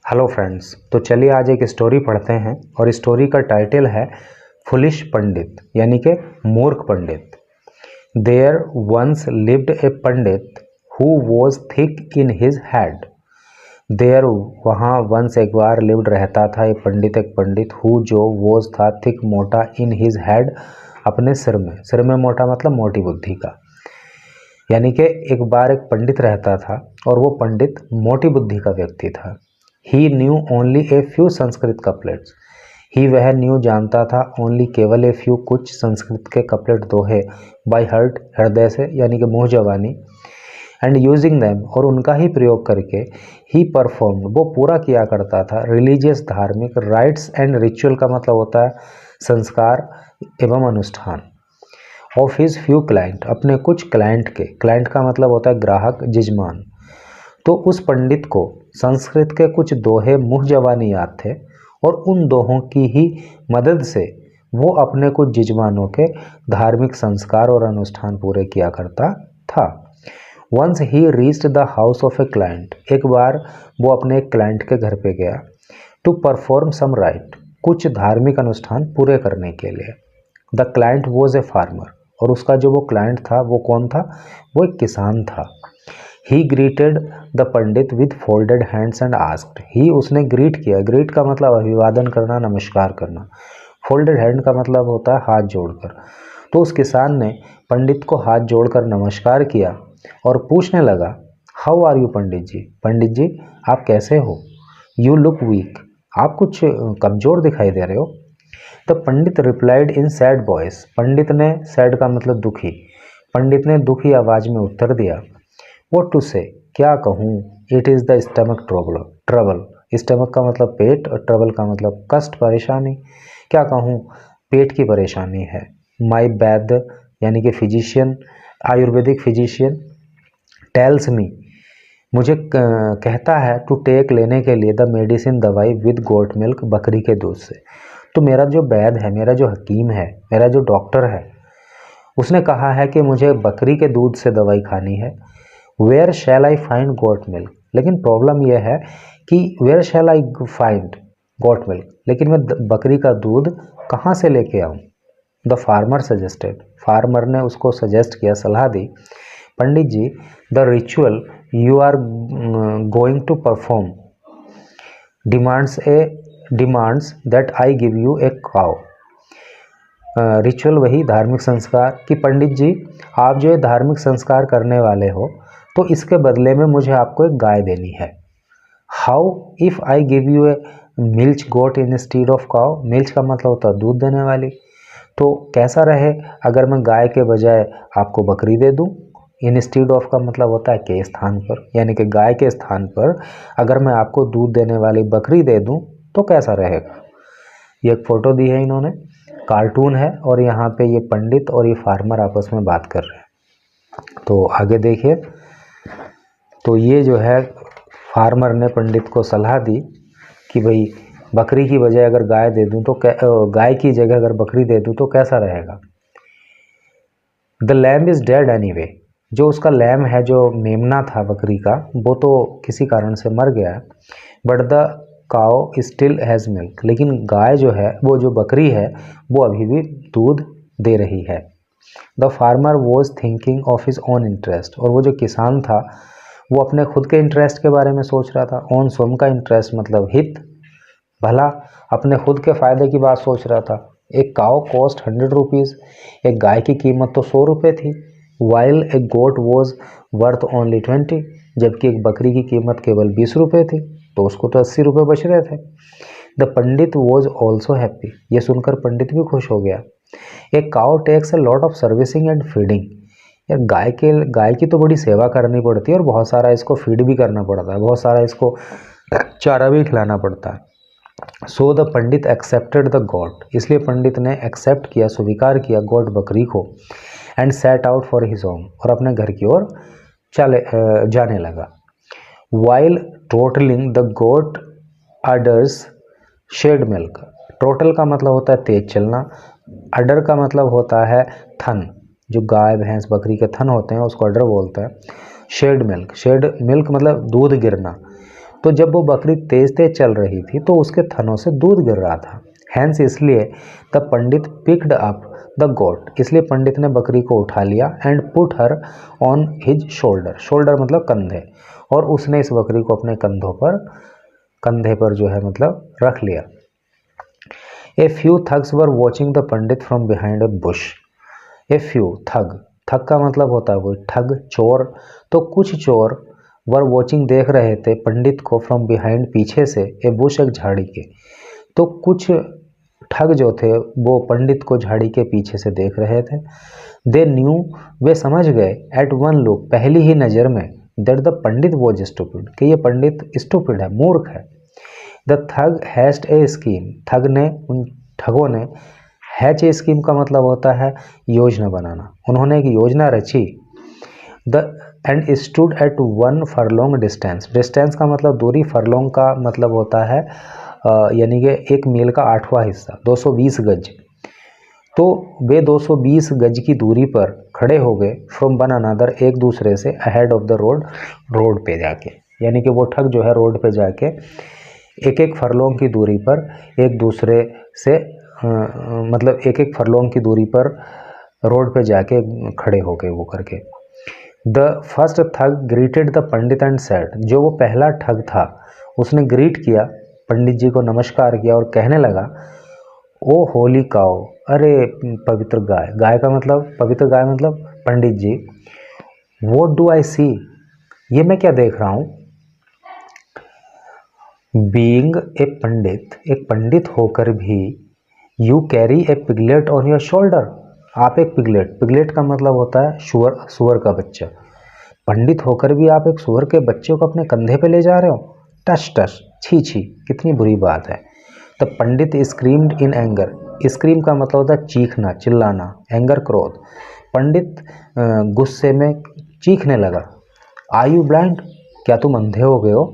Hello friends, तो चलिए आज एक स्टोरी पढ़ते हैं और स्टोरी का टाइटल है फुलिश पंडित यानी कि मूर्ख पंडित। There once lived a pandit who was thick in his head. There वहाँ वंस एक बार लिव्ड रहता था एक पंडित हु जो वॉज था थिक मोटा इन हिज हेड अपने सिर में मोटा मतलब मोटी बुद्धि का। यानी कि एक बार एक पंडित रहता था और वो पंडित मोटी बुद्धि का व्यक्ति था। He knew only a few Sanskrit couplets. He वह न्यू जानता था ओनली केवल ए फ्यू कुछ संस्कृत के कपलेट दोहे बाय हर्ट हृदय से यानी कि मुँह जवानी एंड यूजिंग दैम और उनका ही प्रयोग करके ही परफॉर्म वो पूरा किया करता था रिलीजियस धार्मिक राइट्स एंड रिचुअल का मतलब होता है संस्कार एवं अनुष्ठान ऑफ हिज फ्यू क्लाइंट अपने कुछ क्लाइंट का मतलब होता है ग्राहक जजमान। तो उस पंडित को संस्कृत के कुछ दोहे मुँह जवानी याद थे और उन दोहों की ही मदद से वो अपने कुछ जजमानों के धार्मिक संस्कार और अनुष्ठान पूरे किया करता था। Once he reached the house of a client एक बार वो अपने एक क्लाइंट के घर पे गया टू परफॉर्म सम राइट कुछ धार्मिक अनुष्ठान पूरे करने के लिए। The client was a farmer और उसका जो वो क्लाइंट था वो कौन था, वो एक किसान था। He greeted the pandit with folded hands and asked he उसने ग्रीट किया। ग्रीट का मतलब अभिवादन करना, नमस्कार करना। फोल्डेड हैंड का मतलब होता है हाथ जोड़कर। तो उस किसान ने पंडित को हाथ जोड़कर नमस्कार किया और पूछने लगा हाउ आर यू पंडित जी आप कैसे हो। यू लुक वीक आप कुछ कमज़ोर दिखाई दे रहे हो। The pandit replied in sad voice पंडित ने, सैड का मतलब दुखी, पंडित ने दुखी आवाज़ में उत्तर दिया व्हाट टू से क्या कहूँ, it is the stomach trouble. Stomach का मतलब पेट और ट्रबल का मतलब कष्ट परेशानी। क्या कहूँ, पेट की परेशानी है। माई वैद्य यानी कि physician, Ayurvedic physician tells me मुझे कहता है टू टेक लेने के लिए द मेडिसिन दवाई विद गोट मिल्क बकरी के दूध से। तो मेरा जो वैद्य है, मेरा जो हकीम है, मेरा जो डॉक्टर है, उसने कहा है कि मुझे बकरी के दूध से दवाई खानी है। Where shall I find goat milk, लेकिन प्रॉब्लम यह है कि where shall I find goat milk, लेकिन मैं बकरी का दूध कहाँ से लेके आऊँ। द फार्मर सजेस्टेड फार्मर ने उसको सजेस्ट किया, सलाह दी pandit ji the ritual you are going to perform demands that I give you a cow. Ritual वही धार्मिक संस्कार कि पंडित जी आप जो ये धार्मिक संस्कार करने वाले हो तो इसके बदले में मुझे आपको एक गाय देनी है। How if I give you a milch goat instead of cow, milch का मतलब होता है दूध देने वाली, तो कैसा रहे अगर मैं गाय के बजाय आपको बकरी दे दूं। इंस्टीड ऑफ का मतलब होता है के स्थान पर, यानी कि गाय के स्थान पर अगर मैं आपको दूध देने वाली बकरी दे दूं तो कैसा रहेगा। ये एक फ़ोटो दी है इन्होंने, कार्टून है और यहाँ पे ये पंडित और ये फार्मर आपस में बात कर रहे हैं। तो आगे देखिए, तो ये जो है फार्मर ने पंडित को सलाह दी कि भाई बकरी की बजाय अगर गाय दे दूं तो गाय की जगह अगर बकरी दे दूं तो कैसा रहेगा। The lamb is dead anyway, जो उसका लैम है, जो मेमना था बकरी का, वो तो किसी कारण से मर गया है। But the cow still has milk, लेकिन गाय जो है, वो जो बकरी है, वो अभी भी दूध दे रही है। The farmer was thinking of his own interest, और वो जो किसान था वो अपने खुद के इंटरेस्ट के बारे में सोच रहा था। ओन स्वयं का इंटरेस्ट मतलब हित, भला, अपने खुद के फ़ायदे की बात सोच रहा था। एक काओ कॉस्ट 100 रुपीज़, एक गाय की कीमत तो 100 रुपये थी। While a goat was worth only 20, जबकि एक बकरी की कीमत केवल 20 रुपये थी, तो उसको तो 80 रुपये बच रहे थे। The pandit was also happy, ये सुनकर पंडित भी खुश हो गया। एक cow takes a lot of servicing and feeding, यार गाय की तो बड़ी सेवा करनी पड़ती है और बहुत सारा इसको फीड भी करना पड़ता है, बहुत सारा इसको चारा भी खिलाना पड़ता है। So the Pandit accepted the God, इसलिए पंडित ने एक्सेप्ट किया, स्वीकार किया गॉड बकरी को। And set out for his home, और अपने घर की ओर जाने लगा। While totalling the goat udders shed milk, total का मतलब होता है तेज चलना, अडर का मतलब होता है थन, जो गाय भैंस बकरी के थन होते हैं उसको अडर बोलते हैं। शेड मिल्क मतलब दूध गिरना। तो जब वो बकरी तेज तेज चल रही थी तो उसके थनों से दूध गिर रहा था। हैंस इसलिए the pandit picked up the goat, इसलिए पंडित ने बकरी को उठा लिया and put her on his shoulder, shoulder मतलब कंधे, और उसने इस बकरी को अपने कंधे पर जो है मतलब रख लिया। A few thugs were watching the pandit from behind a bush. A few thug, thug का मतलब होता है कोई ठग, चोर। तो कुछ चोर वर वॉचिंग देख रहे थे पंडित को फ्रॉम बिहाइंड पीछे से, ए बुश एक झाड़ी के। तो कुछ ठग जो थे वो पंडित को झाड़ी के पीछे से देख रहे थे। दे न्यू, वे समझ गए एट वन लुक, पहली ही नज़र में, that the pandit was stupid, कि ये पंडित स्टूपिड है, मूर्ख है। The thug hatched a scheme, thug ने, उन ठगों ने, हैच ए स्कीम का मतलब होता है योजना बनाना, उन्होंने एक योजना रची। The end stood at one furlong distance, distance का मतलब दूरी, फरलोंग का मतलब होता है यानी कि एक मील का 8वां हिस्सा, 220 गज। तो वे 220 गज की दूरी पर खड़े हो गए फ्रॉम वन अनदर, एक दूसरे से, ahead of the road, road पे जाके, यानी कि वो ठग जो है रोड पे जाके एक एक फरलोंग की दूरी पर एक दूसरे से मतलब एक एक फरलोंग की दूरी पर रोड पे जाके खड़े हो गए वो करके। The first tug greeted the Pandit and said, जो वो पहला ठग था उसने ग्रीट किया, पंडित जी को नमस्कार किया और कहने लगा, ओ होली काओ, अरे पवित्र गाय, गाय का मतलब पवित्र गाय मतलब पंडित जी, व्हाट डू आई सी, ये मैं क्या देख रहा हूँ। बीइंग ए पंडित, एक पंडित होकर भी, you carry A piglet on your shoulder, आप एक पिगलेट, पिगलेट का मतलब होता है सुअर, सुअर का बच्चा, पंडित होकर भी आप एक सुअर के बच्चे को अपने कंधे पे ले जा रहे हो, टश टश, छी छी, कितनी बुरी बात है। The Pandit screamed in anger, scream का मतलब होता है चीखना, चिल्लाना, एंगर क्रोध, पंडित गुस्से में चीखने लगा। आर यू ब्लाइंड, क्या तुम अंधे हो गए हो।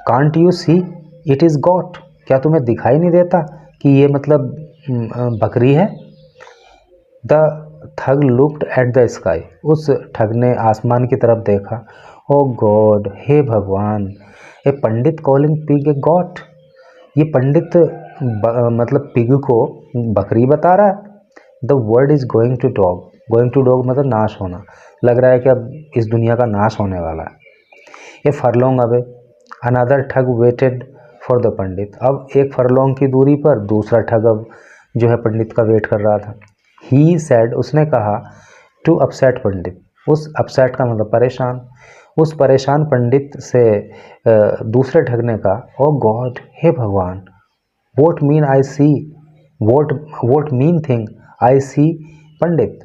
Can't you see it is got, क्या तुम्हें दिखाई नहीं देता कि ये मतलब बकरी है। द ठग लुक्ड एट द स्काई, उस ठग ने आसमान की तरफ देखा। ओ गॉड, हे भगवान, a pandit calling pig a goat, ये पंडित मतलब पिग को बकरी बता रहा है। The world is going to dog, going to dog मतलब नाश होना, लग रहा है कि अब इस दुनिया का नाश होने वाला है। ये फरलोंग अवे, अनदर ठग वेटेड फॉर द पंडित, अब एक फरलोंग की दूरी पर दूसरा ठग अब जो है पंडित का वेट कर रहा था। ही सैड, उसने कहा, टू अपसेट पंडित, उस अपसेट का मतलब परेशान, उस परेशान पंडित से दूसरे ठग ने कहा, ओ गॉड, हे भगवान, what mean I see, what mean thing I see pandit,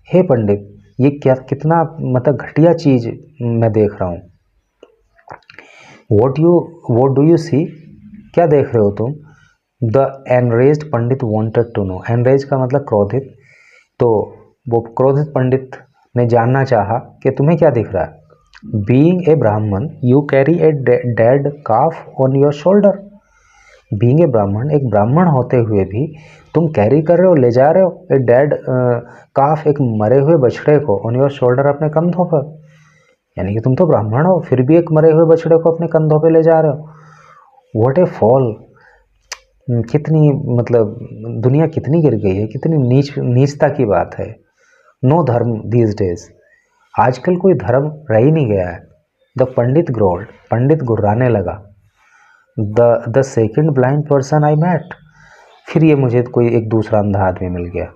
हे पंडित, ये क्या, कितना मतलब घटिया चीज मैं देख रहा हूँ। वोट डू यू सी, क्या देख रहे हो तुम। The enraged pandit wanted to know, enrage का मतलब क्रोधित, तो वो क्रोधित पंडित ने जानना चाहा कि तुम्हें क्या दिख रहा है। बीइंग ए ब्राह्मण you carry A dead calf on your shoulder, being a ब्राह्मण, एक ब्राह्मण होते हुए भी तुम कैरी कर रहे हो, ले जा रहे हो, ए डेड काफ, एक मरे हुए बछड़े को, ऑन योर शोल्डर, अपने कंधों पर, यानी कि तुम तो ब्राह्मण हो फिर भी एक मरे हुए बछड़े को अपने कंधों पे ले जा रहे हो। व्हाट ए फॉल, कितनी मतलब दुनिया कितनी गिर गई है, कितनी नीचता की बात है। नो धर्म दीज डेज, आजकल कोई धर्म रह ही नहीं गया है। द पंडित ग्रोल्ड, पंडित गुर्राने लगा। The second blind person I met, फिर ये मुझे कोई एक दूसरा अंधा आदमी मिल गया।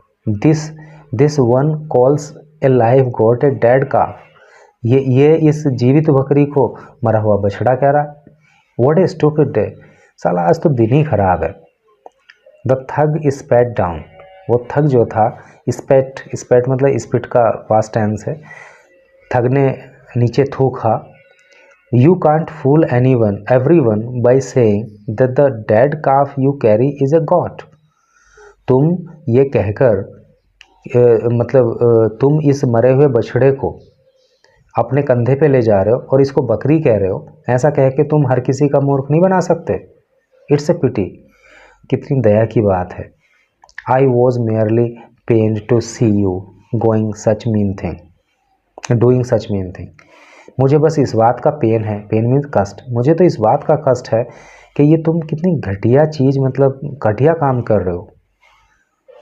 This one calls a live goat a dead calf, ये इस जीवित बकरी को मरा हुआ बछड़ा कह रहा। व्हाट ए स्टूपिड डे, साला आज तो दिन ही खराब है। द थग स्पैट डाउन, वो थग जो था, स्पैट, स्पैट मतलब स्पिट का पास्ट टेंस है, थग ने नीचे थूका। You can't fool everyone by saying that the dead calf you carry is a goat, तुम ये कहकर मतलब तुम इस मरे हुए बछड़े को अपने कंधे पे ले जा रहे हो और इसको बकरी कह रहे हो, ऐसा कह के तुम हर किसी का मूर्ख नहीं बना सकते। इट्स ए पिटी, कितनी दया की बात है। I was merely pained to see you going such mean thing, doing such mean thing, मुझे बस इस बात का पेन है, पेन मीन्स कष्ट, मुझे तो इस बात का कष्ट है कि ये तुम कितनी घटिया चीज़, मतलब घटिया काम कर रहे हो।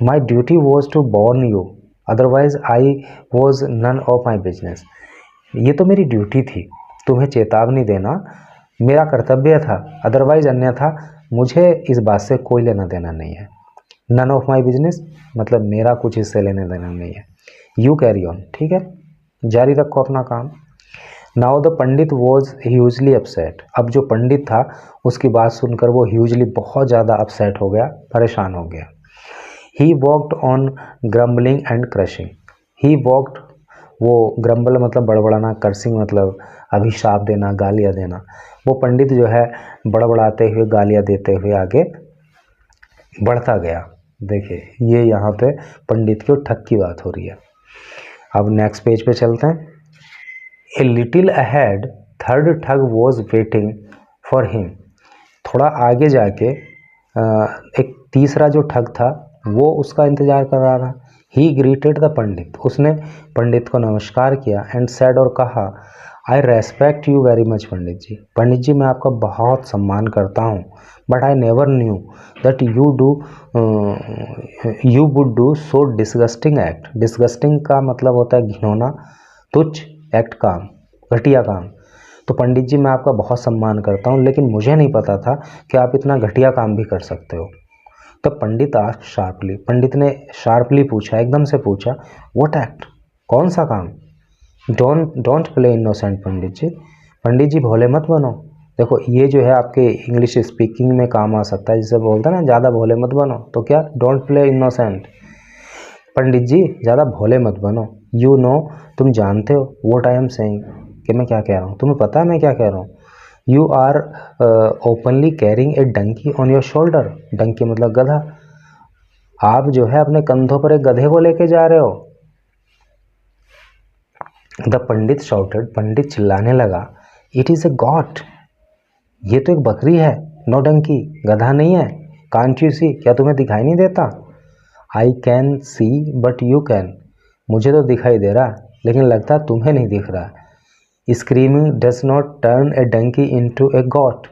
My duty was to warn you, otherwise I was none of my business. ये तो मेरी ड्यूटी थी, तुम्हें चेतावनी देना मेरा कर्तव्य था, अदरवाइज अन्यथा मुझे इस बात से कोई लेना देना नहीं है। नन ऑफ माई बिजनेस मतलब मेरा कुछ इससे लेने देना नहीं है। यू कैरी ऑन, ठीक है, जारी रखो अपना काम। Now the pandit was hugely upset. अब जो पंडित था उसकी बात सुनकर वो ह्यूजली बहुत ज़्यादा अपसेट हो गया, परेशान हो गया। He walked on grumbling and crushing. He walked, वो ग्रम्बल मतलब बड़बड़ाना, कर्सिंग मतलब अभिशाप देना, गालियाँ देना। वो पंडित जो है बड़बड़ाते हुए, गालियाँ देते हुए आगे बढ़ता गया। देखिए ये यहाँ पे पंडित की ठग की बात हो रही है। अब नेक्स्ट पेज पे चलते हैं। ए लिटिल अहेड थर्ड ठग वॉज वेटिंग फॉर हिम। थोड़ा आगे जाके एक तीसरा जो ठग था वो उसका इंतजार कर रहा था। ही ग्रीटेड द पंडित, उसने पंडित को नमस्कार किया एंड सेड, और कहा, I respect you very much pandit ji. Pandit ji मैं आपका बहुत सम्मान करता हूँ, but I never knew that you would do so disgusting act. Disgusting का मतलब होता है घिनौना, तुच्छ, एक्ट काम, घटिया काम। तो पंडित जी मैं आपका बहुत सम्मान करता हूँ, लेकिन मुझे नहीं पता था कि आप इतना घटिया काम भी कर सकते हो। तो पंडित आस्क्ड शार्पली, पंडित ने शार्पली पूछा, एकदम से पूछा, व्हाट एक्ट, कौन सा काम। डोंट प्ले इनोसेंट पंडित जी, पंडित जी भोले मत बनो। देखो ये जो है आपके इंग्लिश स्पीकिंग में काम आ सकता है, जिसे बोलते हैं ना ज़्यादा भोले मत बनो, तो क्या, डोंट प्ले इनोसेंट, पंडित जी ज़्यादा भोले मत बनो। यू नो, तुम जानते हो, व्हाट आई एम सेइंग, कि मैं क्या कह रहा हूँ, तुम्हें पता है मैं क्या कह रहा हूँ। You are openly carrying a donkey on your shoulder. Donkey मतलब गधा, आप जो है अपने कंधों पर एक गधे को लेके जा रहे हो। द पंडित शाउटेड, पंडित चिल्लाने लगा, इट इज़ ए गॉट, ये तो एक बकरी है, नो डंकी, गधा नहीं है। कांट यू सी, क्या तुम्हें दिखाई नहीं देता। I can see but you can, मुझे तो दिखाई दे रहा लेकिन लगता तुम्हें नहीं दिख रहा। Screaming does not turn a donkey into a goat.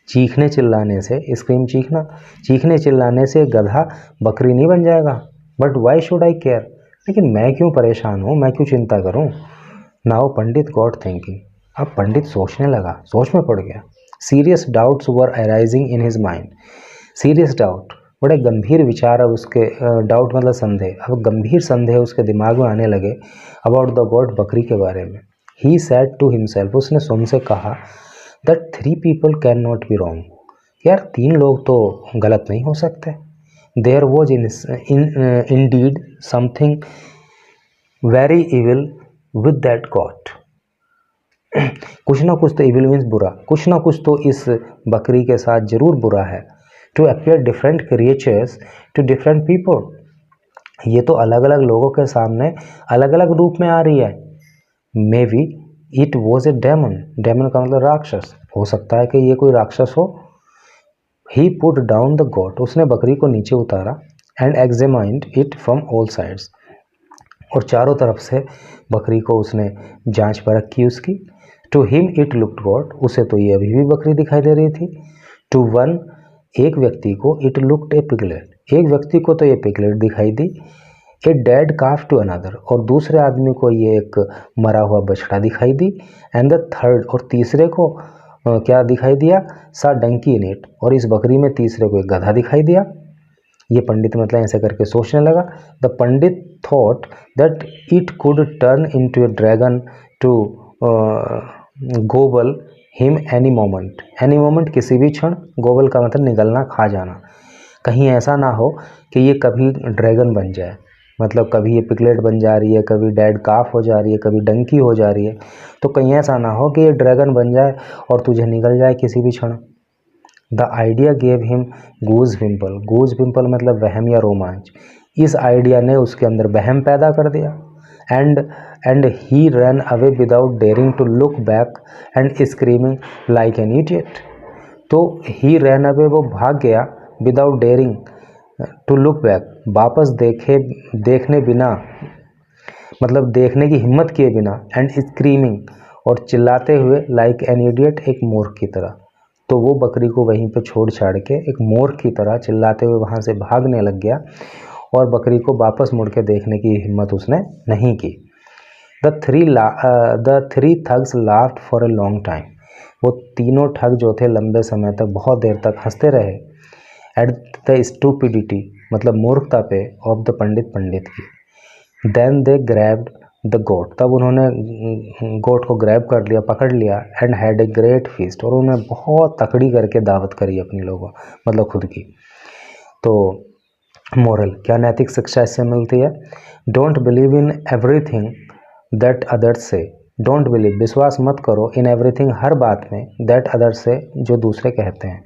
चीखने चिल्लाने से, स्क्रीम चीखना, चीखने चिल्लाने से गधा बकरी नहीं बन जाएगा। But why should I care, लेकिन मैं क्यों परेशान हूँ, मैं क्यों चिंता करूँ। नाउ पंडित गॉट थिंकिंग, अब पंडित सोचने लगा, सोच में पड़ गया। Serious doubts were arising in his mind. Serious doubt, बड़े गंभीर विचार अब उसके, डाउट मतलब संदेह, अब गंभीर संदेह उसके दिमाग में आने लगे अबाउट द गॉड, बकरी के बारे में। ही सेड टू हिमसेल्फ, उसने स्वयं से कहा, that 3 people can not be wrong, यार 3 लोग तो गलत नहीं हो सकते। There was indeed something very evil with that god. कुछ ना कुछ तो, इविल मीन्स बुरा, कुछ ना कुछ तो इस बकरी के साथ जरूर बुरा है। To appear different creatures to different people, ये तो अलग अलग लोगों के सामने अलग अलग रूप में आ रही है। Maybe it was a demon, demon का मतलब राक्षस, हो सकता है कि ये कोई राक्षस हो। ही पुट डाउन द गोट, उसने बकरी को नीचे उतारा, and examined it from all sides, और चारों तरफ से बकरी को उसने जांच परख की उसकी। To him it looked god, उसे तो ये अभी भी बकरी दिखाई दे रही थी। टू वन, एक व्यक्ति को, इट लुक्ड ए पिगलेट, एक व्यक्ति को तो ये पिगलेट दिखाई दी। A dead calf to another, और दूसरे आदमी को ये एक मरा हुआ बछड़ा दिखाई दी। एंड द थर्ड, और तीसरे को क्या दिखाई दिया, सा डंकी इन इट, और इस बकरी में तीसरे को एक गधा दिखाई दिया। ये पंडित मतलब ऐसे करके सोचने लगा। The pandit thought that it could turn into a dragon to gobble him any moment, any moment किसी भी क्षण, गोबल का मतलब निगलना, खा जाना। कहीं ऐसा ना हो कि ये कभी ड्रैगन बन जाए, मतलब कभी ये पिगलेट बन जा रही है, कभी डेड काफ हो जा रही है, कभी डंकी हो जा रही है, तो कहीं ऐसा ना हो कि ये ड्रैगन बन जाए और तुझे निगल जाए किसी भी क्षण। The idea gave him goose pimple, goose pimple मतलब वहम या रोमांच, इस आइडिया ने उसके अंदर वहम पैदा कर दिया। And he run away without daring to look back and screaming like an idiot. तो ही रन अवे, वो भाग गया, without daring to look back, वापस देखने बिना, मतलब देखने की हिम्मत किए बिना, एंड स्क्रीमिंग, और चिल्लाते हुए लाइक एन इडियट, एक मूर्ख की तरह। तो वो बकरी को वहीं पे छोड़ छाड़ के एक मूर्ख की तरह चिल्लाते हुए वहाँ से भागने लग गया और बकरी को वापस मुड़ के देखने की हिम्मत उसने नहीं की। The three thugs laughed for a long time. वो तीनों ठग जो थे लंबे समय तक, बहुत देर तक हंसते रहे। एट द स्टूपिडिटी, मतलब मूर्खता पे, ऑफ द पंडित की। देन दे ग्रैब्ड द गोट, तब उन्होंने गोट को ग्रैब कर लिया, पकड़ लिया। And had a great feast, और उन्होंने बहुत तकड़ी करके दावत करी अपनी लोगों, मतलब खुद की। तो मोरल, क्या नैतिक शिक्षा इससे मिलती है? Don't believe in everything that others से। डोंट बिलीव, विश्वास मत करो, इन एवरीथिंग, हर बात में, दैट अदर्स से, जो दूसरे कहते हैं।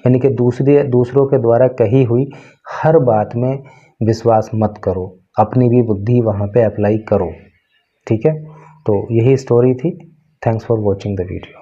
यानी कि दूसरों के द्वारा कही हुई हर बात में विश्वास मत करो, अपनी भी बुद्धि वहाँ पे अप्लाई करो। ठीक है, तो यही स्टोरी थी। Thanks for watching the video.